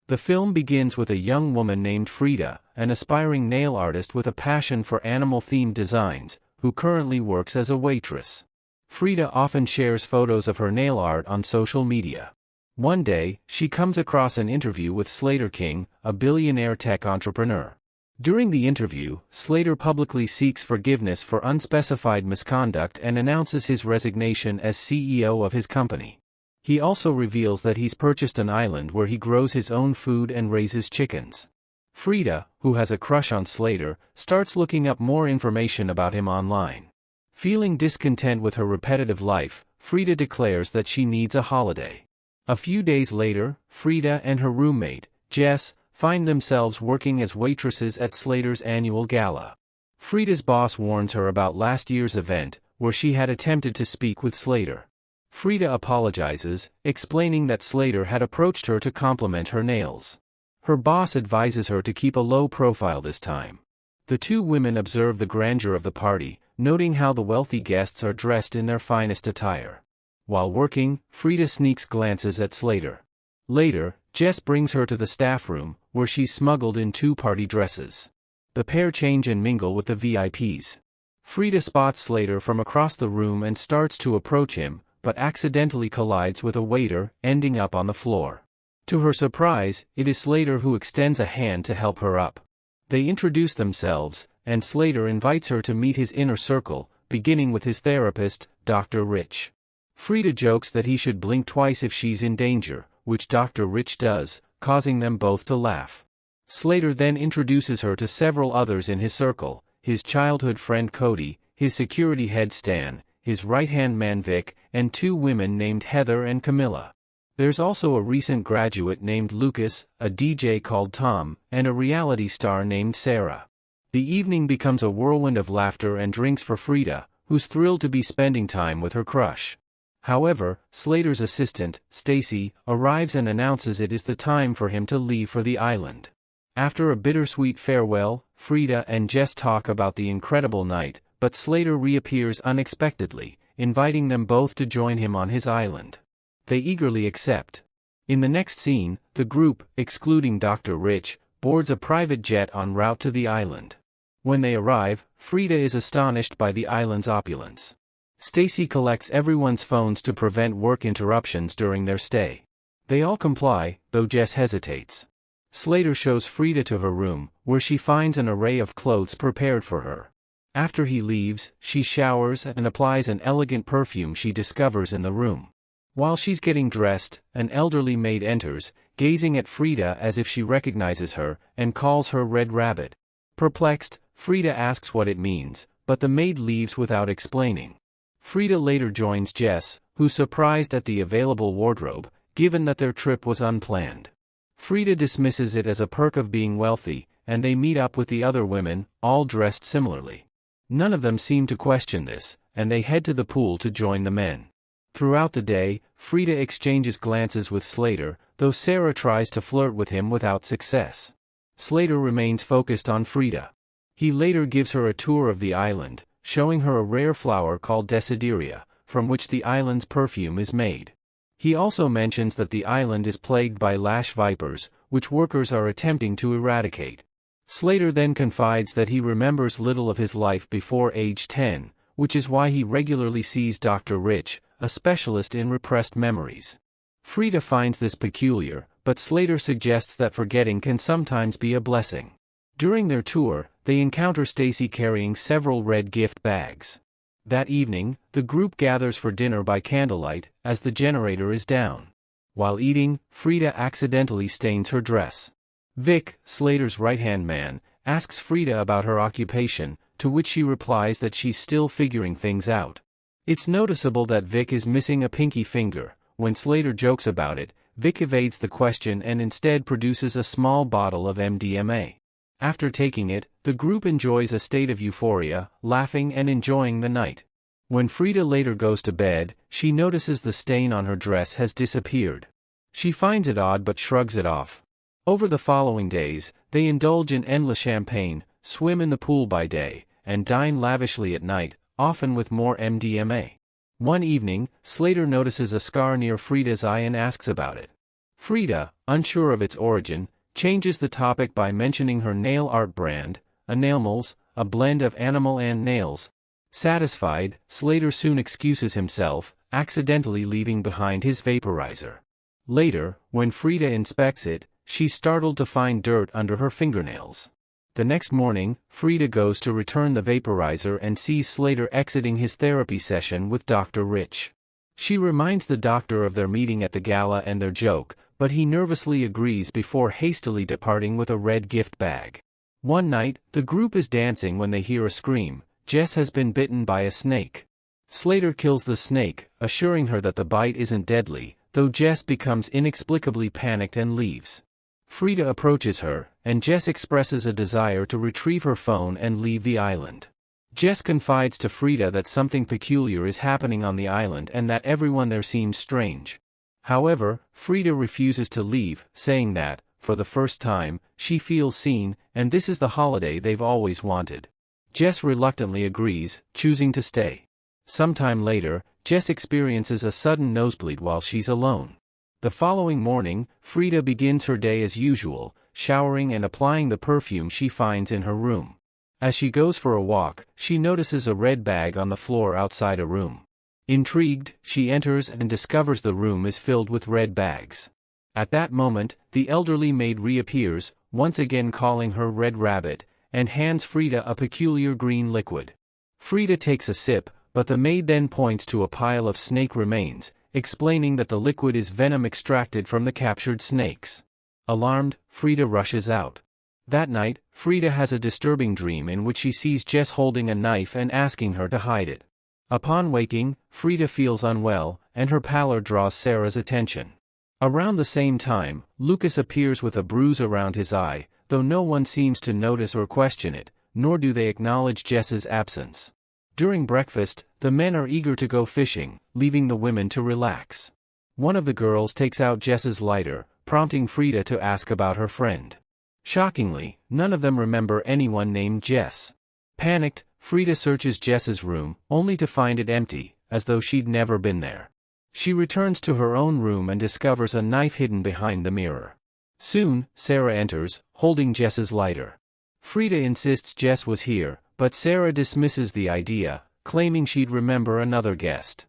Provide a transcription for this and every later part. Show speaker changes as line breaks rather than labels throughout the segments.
The film begins with a young woman named Frida, an aspiring nail artist with a passion for animal-themed designs, who currently works as a waitress. Frida often shares photos of her nail art on social media. One day, she comes across an interview with Slater King, a billionaire tech entrepreneur. During the interview, Slater publicly seeks forgiveness for unspecified misconduct and announces his resignation as CEO of his company. He also reveals that he's purchased an island where he grows his own food and raises chickens. Frida, who has a crush on Slater, starts looking up more information about him online. Feeling discontent with her repetitive life, Frida declares that she needs a holiday. A few days later, Frida and her roommate, Jess, find themselves working as waitresses at Slater's annual gala. Frida's boss warns her about last year's event, where she had attempted to speak with Slater. Frida apologizes, explaining that Slater had approached her to compliment her nails. Her boss advises her to keep a low profile this time. The two women observe the grandeur of the party, noting how the wealthy guests are dressed in their finest attire. While working, Frida sneaks glances at Slater. Later, Jess brings her to the staff room, where she's smuggled in two party dresses. The pair change and mingle with the VIPs. Frida spots Slater from across the room and starts to approach him, but accidentally collides with a waiter, ending up on the floor. To her surprise, it is Slater who extends a hand to help her up. They introduce themselves, and Slater invites her to meet his inner circle, beginning with his therapist, Dr. Rich. Frida jokes that he should blink twice if she's in danger, which Dr. Rich does, causing them both to laugh. Slater then introduces her to several others in his circle, his childhood friend Cody, his security head Stan, his right-hand man Vic, and two women named Heather and Camilla. There's also a recent graduate named Lucas, a DJ called Tom, and a reality star named Sarah. The evening becomes a whirlwind of laughter and drinks for Frida, who's thrilled to be spending time with her crush. However, Slater's assistant, Stacy, arrives and announces it is the time for him to leave for the island. After a bittersweet farewell, Frida and Jess talk about the incredible night, but Slater reappears unexpectedly, inviting them both to join him on his island. They eagerly accept. In the next scene, the group, excluding Dr. Rich, boards a private jet en route to the island. When they arrive, Frida is astonished by the island's opulence. Stacy collects everyone's phones to prevent work interruptions during their stay. They all comply, though Jess hesitates. Slater shows Frida to her room, where she finds an array of clothes prepared for her. After he leaves, she showers and applies an elegant perfume she discovers in the room. While she's getting dressed, an elderly maid enters, gazing at Frida as if she recognizes her, and calls her Red Rabbit. Perplexed, Frida asks what it means, but the maid leaves without explaining. Frida later joins Jess, who's surprised at the available wardrobe, given that their trip was unplanned. Frida dismisses it as a perk of being wealthy, and they meet up with the other women, all dressed similarly. None of them seem to question this, and they head to the pool to join the men. Throughout the day, Frida exchanges glances with Slater, though Sarah tries to flirt with him without success. Slater remains focused on Frida. He later gives her a tour of the island, showing her a rare flower called Desideria, from which the island's perfume is made. He also mentions that the island is plagued by lash vipers, which workers are attempting to eradicate. Slater then confides that he remembers little of his life before age 10, which is why he regularly sees Dr. Rich, a specialist in repressed memories. Frida finds this peculiar, but Slater suggests that forgetting can sometimes be a blessing. During their tour, they encounter Stacy carrying several red gift bags. That evening, the group gathers for dinner by candlelight, as the generator is down. While eating, Frida accidentally stains her dress. Vic, Slater's right-hand man, asks Frida about her occupation, to which she replies that she's still figuring things out. It's noticeable that Vic is missing a pinky finger. When Slater jokes about it, Vic evades the question and instead produces a small bottle of MDMA. After taking it, the group enjoys a state of euphoria, laughing and enjoying the night. When Frida later goes to bed, she notices the stain on her dress has disappeared. She finds it odd but shrugs it off. Over the following days, they indulge in endless champagne, swim in the pool by day, and dine lavishly at night, often with more MDMA. One evening, Slater notices a scar near Frida's eye and asks about it. Frida, unsure of its origin, changes the topic by mentioning her nail art brand, Entrapped, a blend of animal and nails. Satisfied, Slater soon excuses himself, accidentally leaving behind his vaporizer. Later, when Frida inspects it, she's startled to find dirt under her fingernails. The next morning, Frida goes to return the vaporizer and sees Slater exiting his therapy session with Dr. Rich. She reminds the doctor of their meeting at the gala and their joke, but he nervously agrees before hastily departing with a red gift bag. One night, the group is dancing when they hear a scream. Jess has been bitten by a snake. Slater kills the snake, assuring her that the bite isn't deadly, though Jess becomes inexplicably panicked and leaves. Frida approaches her, and Jess expresses a desire to retrieve her phone and leave the island. Jess confides to Frida that something peculiar is happening on the island and that everyone there seems strange. However, Frida refuses to leave, saying that, for the first time, she feels seen, and this is the holiday they've always wanted. Jess reluctantly agrees, choosing to stay. Sometime later, Jess experiences a sudden nosebleed while she's alone. The following morning, Frida begins her day as usual, showering and applying the perfume she finds in her room. As she goes for a walk, she notices a red bag on the floor outside a room. Intrigued, she enters and discovers the room is filled with red bags. At that moment, the elderly maid reappears, once again calling her Red Rabbit, and hands Frida a peculiar green liquid. Frida takes a sip, but the maid then points to a pile of snake remains, explaining that the liquid is venom extracted from the captured snakes. Alarmed, Frida rushes out. That night, Frida has a disturbing dream in which she sees Jess holding a knife and asking her to hide it. Upon waking, Frida feels unwell, and her pallor draws Sarah's attention. Around the same time, Lucas appears with a bruise around his eye, though no one seems to notice or question it, nor do they acknowledge Jess's absence. During breakfast, the men are eager to go fishing, leaving the women to relax. One of the girls takes out Jess's lighter, prompting Frida to ask about her friend. Shockingly, none of them remember anyone named Jess. Panicked, Frida searches Jess's room, only to find it empty, as though she'd never been there. She returns to her own room and discovers a knife hidden behind the mirror. Soon, Sarah enters, holding Jess's lighter. Frida insists Jess was here, but Sarah dismisses the idea, claiming she'd remember another guest.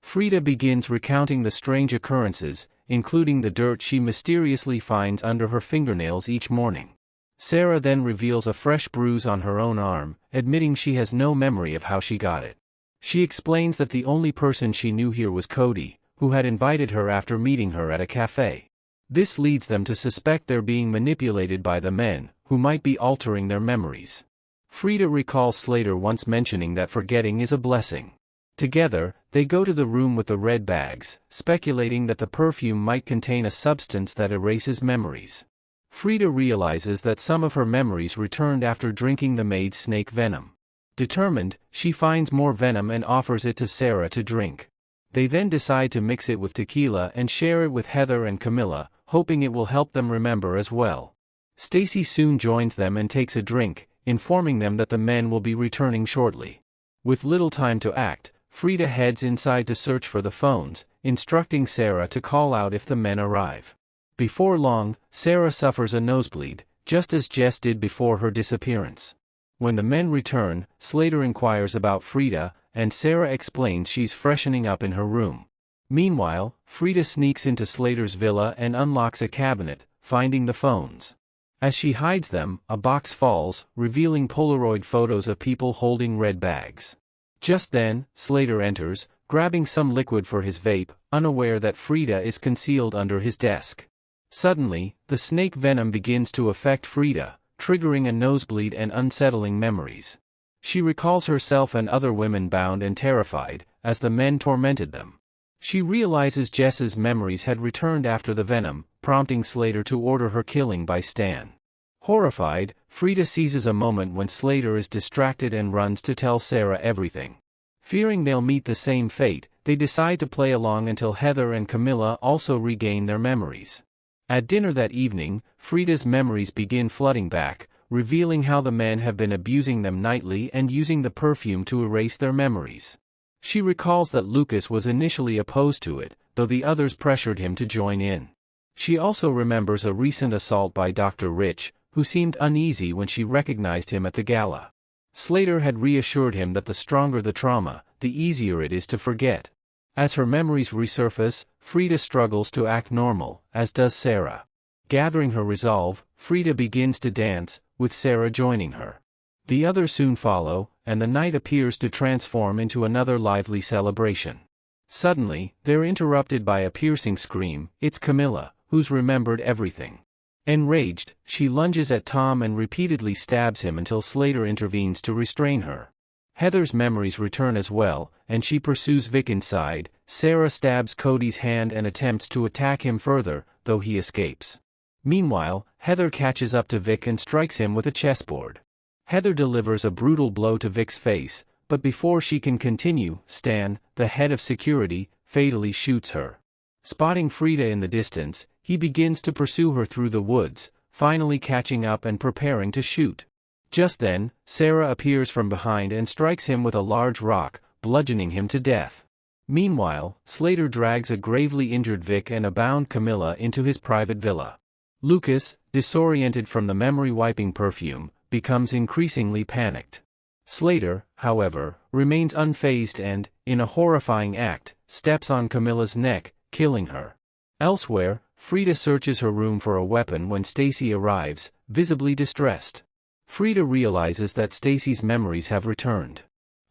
Frida begins recounting the strange occurrences, including the dirt she mysteriously finds under her fingernails each morning. Sarah then reveals a fresh bruise on her own arm, admitting she has no memory of how she got it. She explains that the only person she knew here was Cody, who had invited her after meeting her at a cafe. This leads them to suspect they're being manipulated by the men, who might be altering their memories. Frida recalls Slater once mentioning that forgetting is a blessing. Together, they go to the room with the red bags, speculating that the perfume might contain a substance that erases memories. Frida realizes that some of her memories returned after drinking the maid's snake venom. Determined, she finds more venom and offers it to Sarah to drink. They then decide to mix it with tequila and share it with Heather and Camilla, hoping it will help them remember as well. Stacy soon joins them and takes a drink, informing them that the men will be returning shortly. With little time to act, Frida heads inside to search for the phones, instructing Sarah to call out if the men arrive. Before long, Sarah suffers a nosebleed, just as Jess did before her disappearance. When the men return, Slater inquires about Frida, and Sarah explains she's freshening up in her room. Meanwhile, Frida sneaks into Slater's villa and unlocks a cabinet, finding the phones. As she hides them, a box falls, revealing Polaroid photos of people holding red bags. Just then, Slater enters, grabbing some liquid for his vape, unaware that Frida is concealed under his desk. Suddenly, the snake venom begins to affect Frida, triggering a nosebleed and unsettling memories. She recalls herself and other women bound and terrified, as the men tormented them. She realizes Jess's memories had returned after the venom, prompting Slater to order her killing by Stan. Horrified, Frida seizes a moment when Slater is distracted and runs to tell Sarah everything. Fearing they'll meet the same fate, they decide to play along until Heather and Camilla also regain their memories. At dinner that evening, Frida's memories begin flooding back, revealing how the men have been abusing them nightly and using the perfume to erase their memories. She recalls that Lucas was initially opposed to it, though the others pressured him to join in. She also remembers a recent assault by Dr. Rich, who seemed uneasy when she recognized him at the gala. Slater had reassured him that the stronger the trauma, the easier it is to forget. As her memories resurface, Frida struggles to act normal, as does Sarah. Gathering her resolve, Frida begins to dance, with Sarah joining her. The others soon follow, and the night appears to transform into another lively celebration. Suddenly, they're interrupted by a piercing scream. It's Camilla, who's remembered everything. Enraged, she lunges at Tom and repeatedly stabs him until Slater intervenes to restrain her. Heather's memories return as well, and she pursues Vic inside. Sarah stabs Cody's hand and attempts to attack him further, though he escapes. Meanwhile, Heather catches up to Vic and strikes him with a chessboard. Heather delivers a brutal blow to Vic's face, but before she can continue, Stan, the head of security, fatally shoots her. Spotting Frida in the distance, he begins to pursue her through the woods, finally catching up and preparing to shoot. Just then, Sarah appears from behind and strikes him with a large rock, bludgeoning him to death. Meanwhile, Slater drags a gravely injured Vic and a bound Camilla into his private villa. Lucas, disoriented from the memory-wiping perfume, becomes increasingly panicked. Slater, however, remains unfazed and, in a horrifying act, steps on Camilla's neck, killing her. Elsewhere, Frida searches her room for a weapon when Stacy arrives, visibly distressed. Frida realizes that Stacy's memories have returned.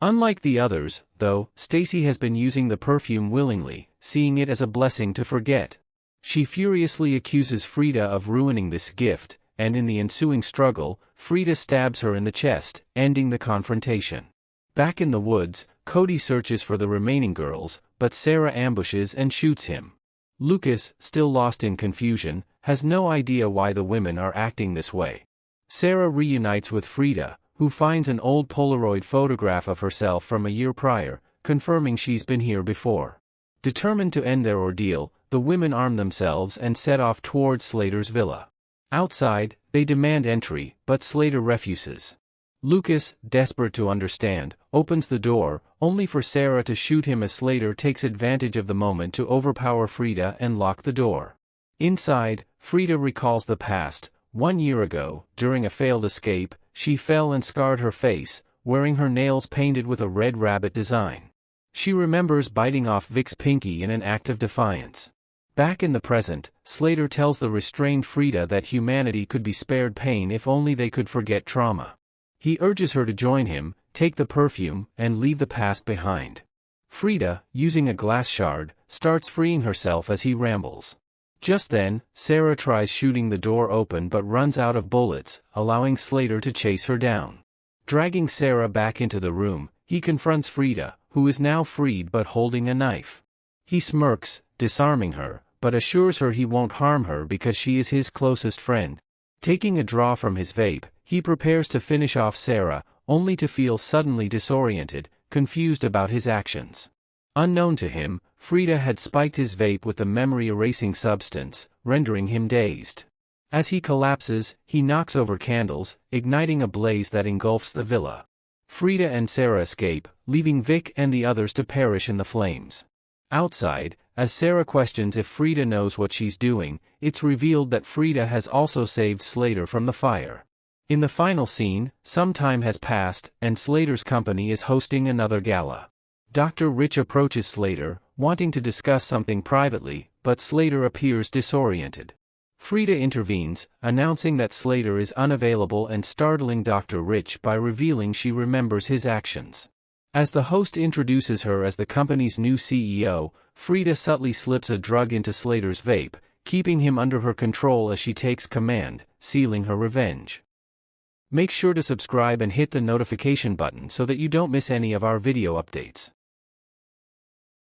Unlike the others, though, Stacy has been using the perfume willingly, seeing it as a blessing to forget. She furiously accuses Frida of ruining this gift, and in the ensuing struggle, Frida stabs her in the chest, ending the confrontation. Back in the woods, Cody searches for the remaining girls, but Sarah ambushes and shoots him. Lucas, still lost in confusion, has no idea why the women are acting this way. Sarah reunites with Frida, who finds an old Polaroid photograph of herself from a year prior, confirming she's been here before. Determined to end their ordeal, the women arm themselves and set off toward Slater's villa. Outside, they demand entry, but Slater refuses. Lucas, desperate to understand, opens the door, only for Sarah to shoot him as Slater takes advantage of the moment to overpower Frida and lock the door. Inside, Frida recalls the past. 1 year ago, during a failed escape, she fell and scarred her face, wearing her nails painted with a red rabbit design. She remembers biting off Vic's pinky in an act of defiance. Back in the present, Slater tells the restrained Frida that humanity could be spared pain if only they could forget trauma. He urges her to join him, take the perfume, and leave the past behind. Frida, using a glass shard, starts freeing herself as he rambles. Just then, Sarah tries shooting the door open but runs out of bullets, allowing Slater to chase her down. Dragging Sarah back into the room, he confronts Frida, who is now freed but holding a knife. He smirks, disarming her, but assures her he won't harm her because she is his closest friend. Taking a draw from his vape, he prepares to finish off Sarah, only to feel suddenly disoriented, confused about his actions. Unknown to him, Frida had spiked his vape with the memory-erasing substance, rendering him dazed. As he collapses, he knocks over candles, igniting a blaze that engulfs the villa. Frida and Sarah escape, leaving Vic and the others to perish in the flames. Outside, as Sarah questions if Frida knows what she's doing, it's revealed that Frida has also saved Slater from the fire. In the final scene, some time has passed, and Slater's company is hosting another gala. Dr. Rich approaches Slater, wanting to discuss something privately, but Slater appears disoriented. Frida intervenes, announcing that Slater is unavailable and startling Dr. Rich by revealing she remembers his actions. As the host introduces her as the company's new CEO, Frida subtly slips a drug into Slater's vape, keeping him under her control as she takes command, sealing her revenge. Make sure to subscribe and hit the notification button so that you don't miss any of our video updates.